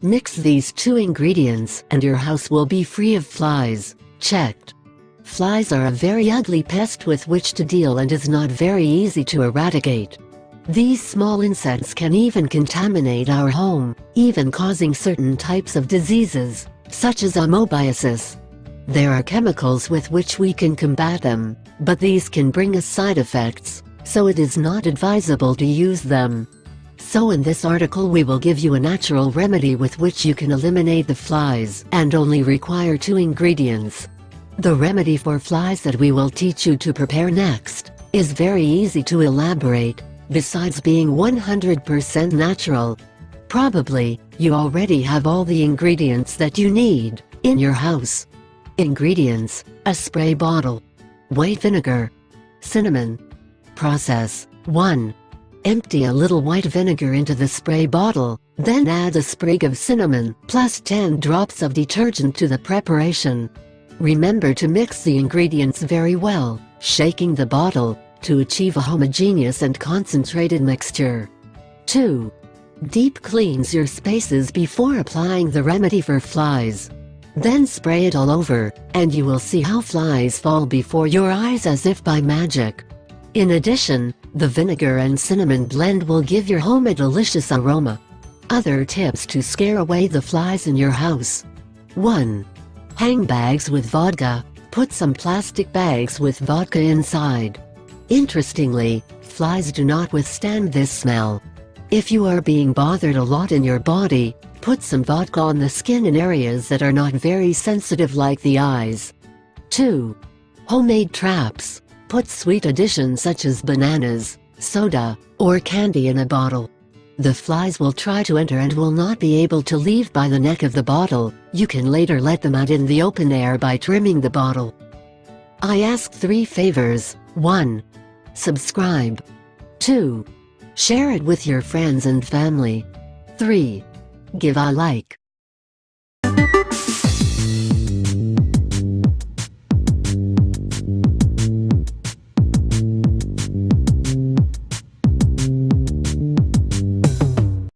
Mix these two ingredients and your house will be free of flies. Checked. Flies are a very ugly pest with which to deal and is not very easy to eradicate. These small insects can even contaminate our home, even causing certain types of diseases, such as amoebiasis. There are chemicals with which we can combat them, but these can bring us side effects, so it is not advisable to use them. So in this article we will give you a natural remedy with which you can eliminate the flies and only require 2 ingredients. The remedy for flies that we will teach you to prepare next is very easy to elaborate, besides being 100% natural. Probably, you already have all the ingredients that you need in your house. Ingredients: a spray bottle, white vinegar, cinnamon. Process: 1. Empty a little white vinegar into the spray bottle, then add a sprig of cinnamon plus 10 drops of detergent to the preparation. Remember to mix the ingredients very well, shaking the bottle, to achieve a homogeneous and concentrated mixture. 2. Deep cleanse your spaces before applying the remedy for flies. Then spray it all over, and you will see how flies fall before your eyes as if by magic. In addition, the vinegar and cinnamon blend will give your home a delicious aroma. Other tips to scare away the flies in your house. 1. Hang bags with vodka. Put some plastic bags with vodka inside. Interestingly, flies do not withstand this smell. If you are being bothered a lot in your body, put some vodka on the skin in areas that are not very sensitive like the eyes. 2. Homemade traps. Put sweet additions such as bananas, soda, or candy in a bottle. The flies will try to enter and will not be able to leave by the neck of the bottle. You can later let them out in the open air by trimming the bottle. I ask 3 favors. 1. Subscribe. 2. Share it with your friends and family. 3. Give a like.